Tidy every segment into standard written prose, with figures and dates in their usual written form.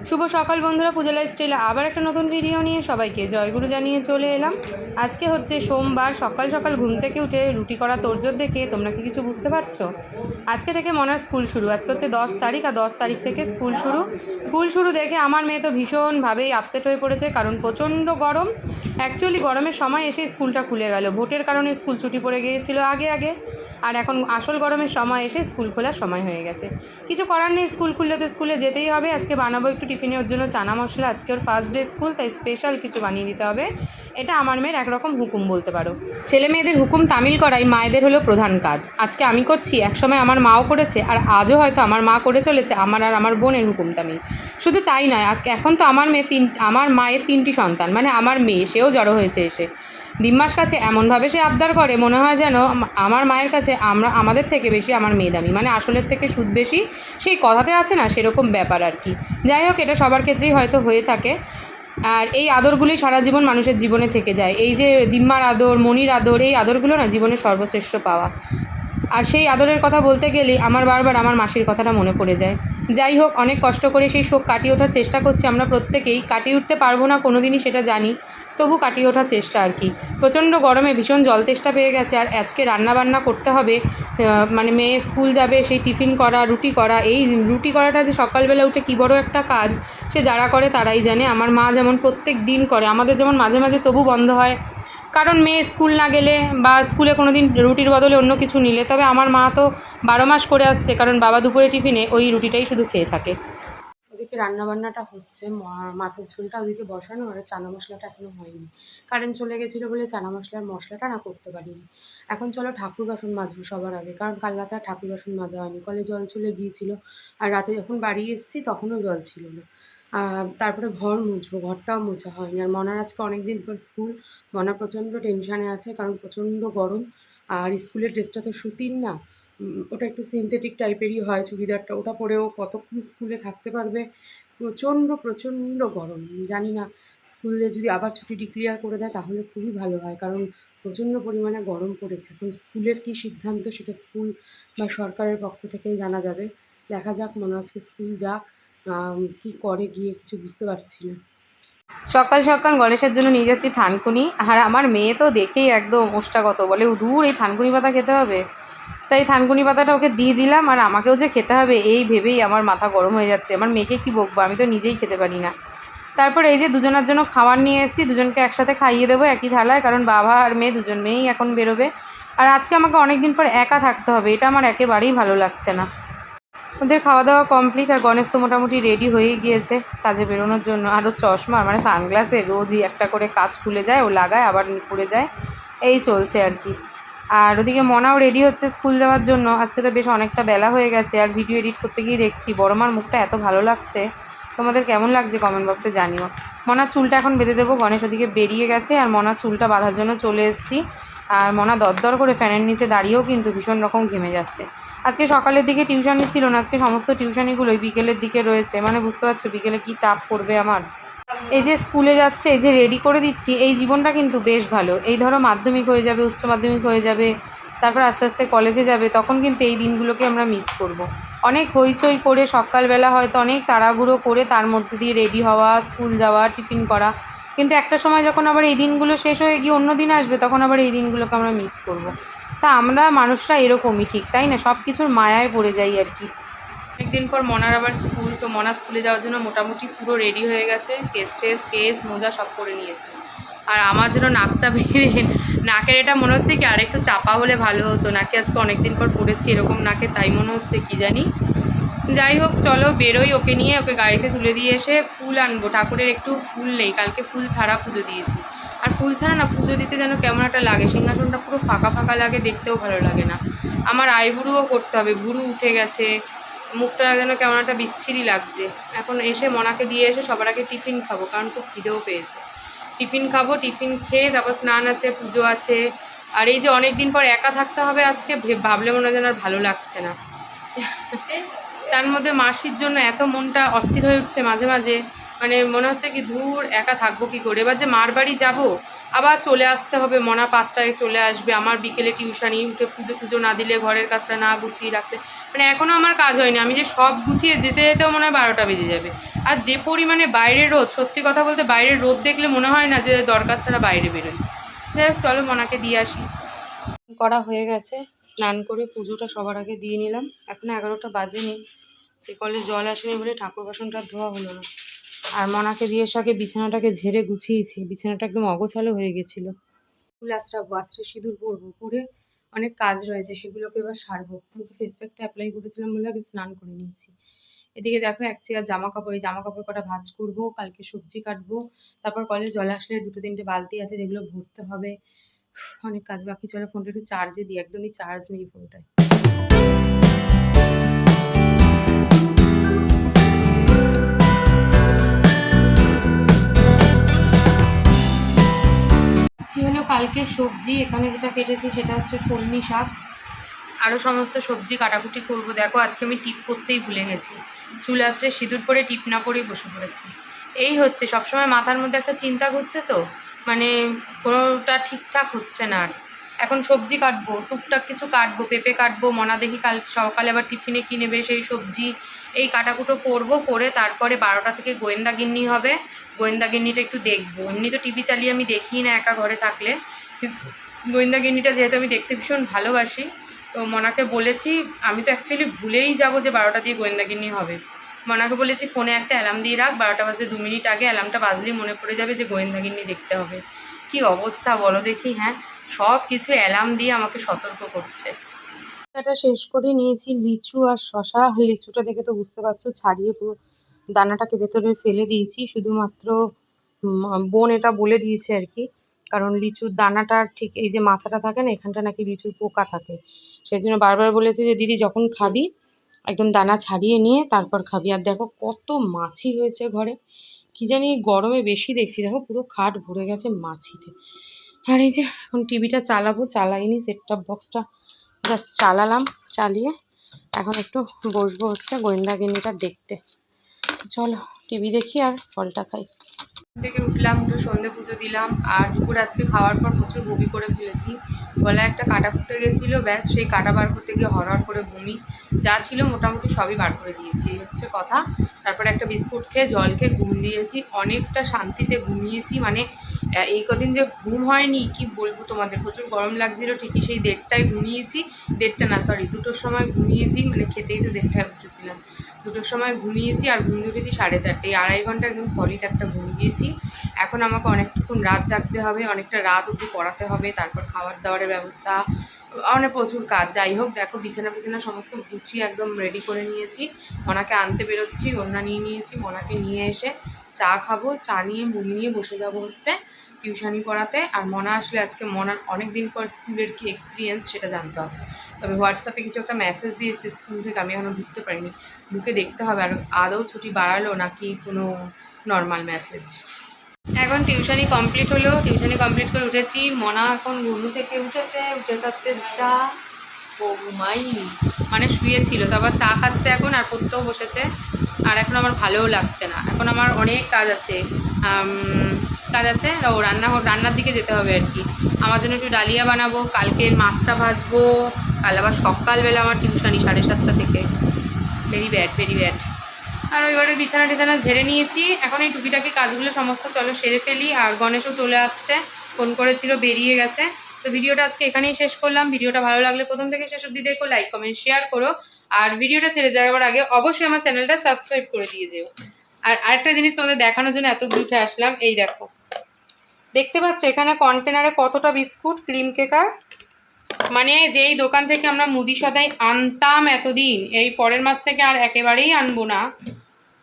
শুভ সকাল বন্ধুরা, পূজা লাইফস্টাইলে আবার একটা নতুন ভিডিও নিয়ে সবাইকে জয়গুরু জানিয়ে চলে এলাম। আজকে হচ্ছে সোমবার, সকাল সকাল ঘুম থেকে উঠে রুটি করা তোড়জোড় দেখে তোমরা কি কিছু বুঝতে পারছো? আজকে থেকে মনার স্কুল শুরু। আজকে হচ্ছে 10 তারিখ, আর 10 তারিখ থেকে স্কুল শুরু দেখে আমার মেয়ে তো ভীষণভাবেই আপসেট হয়ে পড়েছে, কারণ প্রচণ্ড গরম। অ্যাকচুয়ালি গরমের সময় এসে স্কুলটা খুলে গেল, ভোটের কারণে স্কুল ছুটি পড়ে গিয়েছিল আগে, আর এখন আসল গরমের সময় এসে স্কুল খোলার সময় হয়ে গেছে। কিছু করার নেই, স্কুল খুললে তো স্কুলে যেতেই হবে। আজকে বানাবো একটু টিফিনে ওর জন্য চানা মশলা। আজকে ওর ফার্স্ট ডে স্কুল, তাই স্পেশাল কিছু বানিয়ে দিতে হবে। এটা আমার মেয়ের একরকম হুকুম বলতে পারো। ছেলে মেয়েদের হুকুম তামিল করাই মায়েদের হলো প্রধান কাজ। আজকে আমি করছি, একসময় আমার মাও করেছে, আর আজও হয়তো আমার মা করে চলেছে আমার আর আমার বোনের হুকুম তামিল। শুধু তাই নয়, এখন তো আমার মায়ের 3টি সন্তান, মানে আমার মেয়ে, সেও জড়ো হয়েছে এসে দিম্মাস কাছে। এমনভাবে সে আবদার করে, মনে হয় যেন আমার মায়ের কাছে আমাদের থেকে বেশি আমার মেয়ে দামি, মানে আসলের থেকে সুদ বেশি, সেই কথাতে আছে না, সেরকম ব্যাপার আর কি। যাই হোক, এটা সবার ক্ষেত্রেই হয়তো হয়ে থাকে, আর এই আদরগুলি সারা জীবন মানুষের জীবনে থেকে যায়। এই যে দিম্মার আদর, মনির আদর, এই আদরগুলো না জীবনের সর্বশ্রেষ্ঠ পাওয়া। আর সেই আদরের কথা বলতে গেলেই আমার বারবার আমার মাসির কথাটা মনে পড়ে যায়। যাই হোক, অনেক কষ্ট করে সেই শোক কাটিয়ে ওঠার চেষ্টা করছি আমরা প্রত্যেকেই। কাটিয়ে উঠতে পারবো না কোনো দিনই সেটা জানি, তবু কাটিয়ে ওঠার চেষ্টা আর কি। প্রচণ্ড গরমে ভীষণ জল তেষ্টা পেয়ে গেছে, আর আজকে রান্নাবান্না করতে হবে। মানে মেয়ে স্কুল যাবে, সেই টিফিন করা, রুটি করা। এই রুটি করাটা যে সকালবেলা উঠে কী বড় একটা কাজ, সে যারা করে তারাই জানে। আমার মা যেমন প্রত্যেক দিন করে, আমাদের যেমন মাঝে মাঝে তবু বন্ধ হয়, কারণ মেয়ে স্কুল না গেলে বা স্কুলে কোনো দিন রুটির বদলে অন্য কিছু নিলে। তবে আমার মা তো 12 মাস করে আসছে, কারণ বাবা দুপুরে টিফিনে ওই রুটিটাই শুধু খেয়ে থাকে। ওদিকে রান্নাবান্নাটা হচ্ছে, মাছের ঝোলটা ওদিকে বসানো, আর চানা মশলাটা এখনও হয়নি। কারেন্ট চলে গেছিলো বলে চানা মশলাটা না করতে পারিনি। এখন চলো ঠাকুর বাসন মাজবো সবার আগে, কারণ কাল রাতে আর ঠাকুর বাসন মাজা হয়নি, কলে জল চলে গিয়েছিলো। আর রাতে যখন বাড়ি এসেছি তখনও জল ছিল না। তারপরে ঘর মুছবো, ঘরটাও মোছা হয়নি। আর মনার আজকে অনেক দিন পর স্কুল, মনা প্রচণ্ড টেনশানে আছে, কারণ প্রচণ্ড গরম। আর স্কুলের ড্রেসটা তো সুতির না, ওটা একটু সিনথেটিক টাইপেরই হয় চুড়িদারটা, ওটা পরেও কতক্ষণ স্কুলে থাকতে পারবে। প্রচণ্ড গরম। জানি না, স্কুলে যদি আবার ছুটি ডিক্লেয়ার করে দেয় তাহলে খুবই ভালো হয়, কারণ প্রচণ্ড পরিমাণে গরম পড়েছে। এখন স্কুলের কী সিদ্ধান্ত সেটা স্কুল বা সরকারের পক্ষ থেকেই জানা যাবে। দেখা যাক, মনে আজকে স্কুল যাক, কী করে গিয়ে কিছু বুঝতে পারছি না। সকাল সকাল গণেশের জন্য নিয়ে যাচ্ছি থানকুনি, আর আমার মেয়ে তো দেখেই একদম ওষ্ঠাগত, বলে দূর এই থানকুনি পাতা খেতে হবে। তাই থানকুনি পাতাটা ওকে দিয়ে দিলাম, আর আমাকেও যে খেতে হবে এই ভেবেই আমার মাথা গরম হয়ে যাচ্ছে। আমার মেয়েকে কি বকবো, আমি তো নিজেই খেতে পারি না। তারপর এই যে দুজনের জন্য খাবার নিয়ে এসেছি, দুজনকে একসাথে খাইয়ে দেবো একই থালায়, কারণ বাবা আর মেয়ে দুজন মেয়েই এখন বেরোবে। আর আজকে আমাকে অনেক দিন পর একা থাকতে হবে, এটা আমার একেবারেই ভালো লাগছে না। ওদের খাওয়া দাওয়া কমপ্লিট, আর গণেশ তো মোটামুটি রেডি হয়েই গিয়েছে কাজে বেরোনোর জন্য। আর ও চশমা, মানে সানগ্লাসে রোজই একটা করে কাজ খুলে যায়, ও লাগায় আবার পড়ে যায়, এই চলছে আর কি। আর ওদিকে মনাও রেডি হচ্ছে স্কুল যাওয়ার জন্য। আজকে তো বেশ অনেকটা বেলা হয়ে গেছে, আর ভিডিও এডিট করতে গিয়ে দেখছি বড়মার মুখটা এত ভালো লাগছে। তোমাদের কেমন লাগছে কমেন্ট বক্সে জানিও। মনার চুলটা এখন বেঁধে দেবো, গণেশ ওদিকে বেরিয়ে গেছে, আর মনার চুলটা বাঁধার জন্য চলে এসেছি। আর মনা দরদর করে ফ্যানের নিচে দাঁড়িয়েও কিন্তু ভীষণ রকম ঘেমে যাচ্ছে। আজকে সকালের দিকে টিউশনি ছিল না, আজকে সমস্ত টিউশনিগুলোই বিকেলের দিকে রয়েছে, মানে বুঝতে পারছো বিকেলে কী চাপ পড়বে আমার। এই যে স্কুলে যাচ্ছে, এই যে রেডি করে দিচ্ছি, এই জীবনটা কিন্তু বেশ ভালো। এই ধরো মাধ্যমিক হয়ে যাবে, উচ্চ মাধ্যমিক হয়ে যাবে, তারপর আস্তে আস্তে কলেজে যাবে, তখন কিন্তু এই দিনগুলোকে আমরা মিস করব। অনেক হইচই করে সকালবেলা হয়তো অনেক তাড়াহুড়ো করে তার মধ্যে দিয়ে রেডি হওয়া, স্কুল যাওয়া, টিফিন করা, কিন্তু একটা সময় যখন আবার এই দিনগুলো শেষ হয়ে গিয়ে অন্য দিন আসবে, তখন আবার এই দিনগুলোকে আমরা মিস করব। তা আমরা মানুষরা এরকমই, ঠিক তাই না? সব কিছুর মায়ায় পড়ে যাই আর কি। অনেকদিন পর মনার আবার স্কুল, তো মনা স্কুলে যাওয়ার জন্য মোটামুটি পুরো রেডি হয়ে গেছে, কেস মোজা সব করে নিয়েছে। আর আমার জন্য নাকচা বেরিয়ে, নাকের এটা মনে হচ্ছে কি আরেকটু চাপা হলে ভালো হতো, নাকে আজকে অনেকদিন পর পড়েছি এরকম নাকে, তাই মনে হচ্ছে কি জানি। যাই হোক, চলো বেরোই, ওকে নিয়ে ওকে গাড়িতে তুলে দিয়ে এসে ফুল আনবো। ঠাকুরের একটু ফুল নেই, কালকে ফুল ছাড়া পুজো দিয়েছি। আর ফুল ছাড়া না পুজো দিতে যেন কেমন একটা লাগে, সিংহাসনটা পুরো ফাঁকা ফাঁকা লাগে, দেখতেও ভালো লাগে না। আমার আইবুড়োও করতে হবে, ভুরু উঠে গেছে, মুখটা যেন কেমন একটা বিচ্ছিরি লাগছে। এখন এসে মনাকে দিয়ে এসে সবার আগে টিফিন খাবো, কারণ খুব খিদেও পেয়েছে। টিফিন খাবো, টিফিন খেয়ে তারপর স্নান আছে, পুজো আছে। আর এই যে অনেক দিন পর একা থাকতে হবে আজকে, ভাবলে মনে হয় যেন আর ভালো লাগছে না। তার মধ্যে মাসির জন্য এত মনটা অস্থির হয়ে উঠছে মাঝে মাঝে, মানে মনে হচ্ছে কি দূর একা থাকবো কি করে। এবার যে মার বাড়ি যাবো, আবার চলে আসতে হবে, মনা 5টায় চলে আসবে, আমার বিকেলে টিউশানি, উঠে পুজো না দিলে ঘরের কাজটা না গুছিয়ে রাখতে, মানে এখনও আমার কাজ হয়নি, আমি যে সব গুছিয়ে যেতে যেতেও মনে হয় 12টা বেজে যাবে। আর যে পরিমাণে বাইরের রোদ, সত্যি কথা বলতে বাইরের রোদ দেখলে মনে হয় না যে দরকার ছাড়া বাইরে বেরোই। যাই হোক চলো মনাকে দিয়ে আসি। করা হয়ে গেছে, স্নান করে পুজোটা সবার আগে দিয়ে নিলাম। এখনও 11টা বাজেনি, এই কলে জল আসেনি বলে ঠাকুর বাসনটা ধোয়া হলো না। আর মনাকে দিয়ে এসে আগে বিছানাটাকে ঝেড়ে গুছিয়েছি, বিছানাটা একদম অগোছালো হয়ে গেছিলো। ফুল আঁচড়াবো, আঁচড়ে সিঁদুর পরবো, পরে অনেক কাজ রয়েছে সেগুলোকে এবার সারবো। মুখে ফেস প্যাকটা অ্যাপ্লাই করেছিলাম বলে আগে স্নান করে নিয়েছি। এদিকে দেখো এক চেয়ার জামা কাপড়, এই জামা কাপড় কটা ভাঁজ করবো, কালকে সবজি কাটবো, তারপর কলে জল আসলে 2-3টে বালতি আছে যেগুলো ভরতে হবে। অনেক কাজ বাকি। চলো ফোনটা একটু চার্জে দিই, একদমই চার্জ নেই ফোনটায়। হলো কালকে সবজি, এখানে যেটা কেটেছি সেটা হচ্ছে কলমি শাক, আরও সমস্ত সবজি কাটাকুটি করব। দেখো আজকে আমি টিপ করতেই ভুলে গেছি, চুল আসলে সিঁদুর পরে টিপ না পরেই বসে পড়েছি। এই হচ্ছে সবসময় মাথার মধ্যে একটা চিন্তা ঘুরছে, তো মানে কোনোটা ঠিকঠাক হচ্ছে না। আর এখন সবজি কাটবো, টুকটাক কিছু কাটবো, পেঁপে কাটবো, মনা দেখি কাল সকালে আবার টিফিনে কিনে নেবে সেই সবজি। এই কাটাকুটো করবো, করে তারপরে 12টা থেকে গোয়েন্দা গিন্নি হবে। গোয়েন্দা গিন্নিটা একটু দেখবো, এমনি তো টিভি চালিয়ে আমি দেখি না একা ঘরে থাকলে, কিন্তু গোয়েন্দা গিন্নিটা যেহেতু আমি দেখতে ভীষণ ভালোবাসি, তো মনাকে বলেছি, আমি তো অ্যাকচুয়ালি ভুলেই যাব যে 12টা দিয়ে গোয়েন্দাগিন্নি হবে। মনাকে বলেছি ফোনে একটা অ্যালার্ম দিয়ে রাখ, 12টা বাজতে 2 মিনিট আগে অ্যালার্মটা বাজলেই মনে পড়ে যাবে যে গোয়েন্দাগিন্নি দেখতে হবে। কি অবস্থা বলো দেখি। হ্যাঁ, সব কিছু অ্যালার্ম দিয়ে আমাকে সতর্ক করছে। এটা শেষ করে নিয়েছি লিচু আর শশা। লিচুটা দেখে তো বুঝতে পারছো ছাড়িয়ে পুরো দানাটাকে ভেতরে ফেলে দিয়েছি, শুধুমাত্র বোন এটা বলে দিয়েছে আর কি, কারণ লিচুর দানাটা ঠিক এই যে মাথাটা থাকে না, এখানটা নাকি লিচুর পোকা থাকে, সেই জন্য বারবার বলেছে যে দিদি যখন খাবি একদম দানা ছাড়িয়ে নিয়ে তারপর খাবি। আর দেখো কত মাছি হয়েছে ঘরে, কি জানি গরমে বেশি দেখছি, দেখো পুরো খাট ভরে গেছে মাছিতে। আর এই যে এখন টিভিটা চালাবো, চালাইনি, সেট টপ বক্সটা জাস্ট চালালাম, চালিয়ে এখন একটু বসবো হচ্ছে গোয়েন্দাগিন্নিটা দেখতে। চলো টিভি দেখি আর ফলটা খাই। থেকে উঠলাম, একটু সন্ধে পুজো দিলাম, আর দুপুরে আজকে খাওয়ার পর প্রচুর বমি করে ফেলেছি, গলায় একটা কাটা ফুটে গেছিলো, ব্যাস সেই কাটা বার করতে গিয়ে হরহর করে বমি, যা ছিল মোটামুটি সবই বার করে দিয়েছি, এই হচ্ছে কথা। তারপরে একটা বিস্কুট খেয়ে জল খেয়ে ঘুম দিয়েছি, অনেকটা শান্তিতে ঘুমিয়েছি। মানে এই কদিন যে ঘুম হয়নি কি বলবো তোমাদের, প্রচুর গরম লাগছিলো, ঠিকই সেই 1:30টায় ঘুমিয়েছি, 1:30 না সরি 2টোর সময় ঘুমিয়েছি, মানে খেতেই তো 1:30টায় উঠেছিলাম, 2টোর সময় ঘুমিয়েছি আর ঘুম উঠেছি 4:30, 2.5 ঘন্টা একদম সলিড একটা ঘুম দিয়েছি। এখন আমাকে অনেকটুকুন রাত জাগতে হবে, অনেকটা রাত অবধি পড়াতে হবে, তারপর খাবার দাবারের ব্যবস্থা, অনেক প্রচুর কাজ। যাই হোক দেখো বিছানা সমস্ত গুছিয়ে একদম রেডি করে নিয়েছি, মনাকে আনতে বেরোচ্ছি, ওড়না নিয়ে নিয়েছি, মনাকে নিয়ে এসে চা খাবো, চা নিয়ে মুড়ি নিয়ে বসে যাবো হচ্ছে টিউশনি পড়াতে। আর মনা আসলে আজকে মনার অনেক দিন পর স্কুলের কি এক্সপিরিয়েন্স সেটা জানতে হবে, তবে হোয়াটসঅ্যাপে কিছু একটা মেসেজ দিয়েছে স্কুল থেকে, আমি এখনও ঢুকতে পারিনি, ঢুকে দেখতে হবে আর আদৌ ছুটি বাড়ালো নাকি কোনো নর্মাল মেসেজ। এখন টিউশনি কমপ্লিট হলো, টিউশনি কমপ্লিট করে উঠেছি, মনা এখন ঘুম থেকে উঠেছে, উঠে খাচ্ছে চা, ও ঘুমাইনি মানে শুয়েছিল, তারপর চা খাচ্ছে এখন আর পড়তেও বসেছে। আর এখন আমার ভালোও লাগছে না, এখন আমার অনেক কাজ আছে, ও রান্নার দিকে যেতে হবে আর কি। আমার জন্য একটু ডালিয়া বানাবো, কালকের মাছটা ভাজবো, কাল আবার সকালবেলা আমার টিউশনি 7:30 থেকে, ভেরি ব্যাড ভেরি ব্যাড। আর ওই ঘরের বিছানা ঝেড়ে নিয়েছি, এখন এই টুকিটাকি কাজগুলো সমস্ত চলো সেরে ফেলি। আর গণেশও চলে আসছে, ফোন করেছিল, বেরিয়ে গেছে। তো ভিডিওটা আজকে এখানেই শেষ করলাম। ভিডিওটা ভালো লাগলে প্রথম থেকে শেষ অবধি দেখো, লাইক কমেন্ট শেয়ার করো, আর ভিডিওটা ছেড়ে যাওয়ার আগে অবশ্যই আমার চ্যানেলটা সাবস্ক্রাইব করে দিয়ে যেও। আর আরেকটা জিনিস তোমাদের দেখানোর জন্য এত উঠে আসলাম, এই দেখো দেখতে পাচ্ছ এখানে কন্টেনারে কতটা বিস্কুট, ক্রিম কেকার, মানে যেই দোকান থেকে আমরা মুদি সদাই আনতাম এতদিন, এই পরের মাস থেকে আর একেবারেই আনবো না।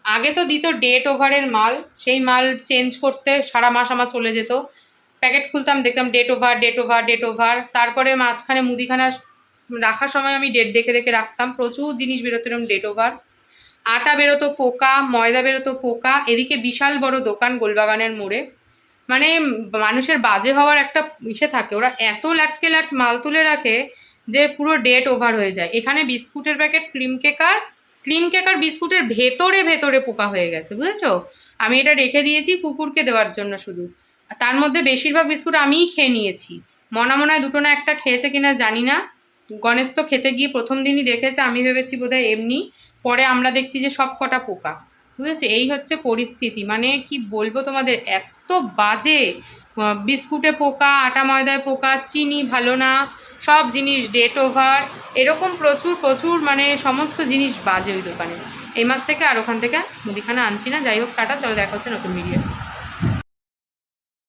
আগে তো দিত ডেট ওভারের মাল, সেই মাল চেঞ্জ করতে সারা মাস আমার চলে যেত, প্যাকেট খুলতাম দেখতাম date over date over date over, তারপরে মাঝখানে মুদিখানা রাখার সময় আমি ডেট দেখে দেখে রাখতাম, প্রচুর জিনিস বেরোতো এরকম ডেট ওভার, আটা বেরোতো পোকা, ময়দা বেরোতো পোকা, এদিকে বিশাল বড় দোকান গোলবাগানের মোড়ে, মানে মানুষের বাজে হওয়ার একটা ইসে থাকে, ওরা এত লাটকে লাট মাল তুলে রাখে যে পুরো ডেট ওভার হয়ে যায়। এখানে বিস্কুটের প্যাকেট, ক্রিম কেকার বিস্কুটের ভেতরে ভেতরে পোকা হয়ে গেছে, বুঝেছো? আমি এটা রেখে দিয়েছি কুকুরকে দেওয়ার জন্য শুধু, তার মধ্যে বেশিরভাগ বিস্কুট আমিই খেয়ে নিয়েছি, মনে হয় দুটো না একটা খেয়েছে কিনা জানি না, গণেশ তো খেতে গিয়ে প্রথম দিনই দেখেছে, আমি ভেবেছি বোধহয় এমনি, পরে আমরা দেখছি যে সব কটা পোকা, বুঝেছো? এই হচ্ছে পরিস্থিতি, মানে কি বলবো তোমাদের, এত বাজে। বিস্কুটে পোকা, আটা ময়দায় পোকা, চিনি ভালো না, সব জিনিস ডেট ওভার, এরকম প্রচুর প্রচুর, মানে সমস্ত জিনিস বাজে ওই দোকানে। এই মাস থেকে আর ওখান থেকে মুদিখানা আনছি না। যাই হোক, টাটা, চলো দেখা হচ্ছে নতুন ভিডিও।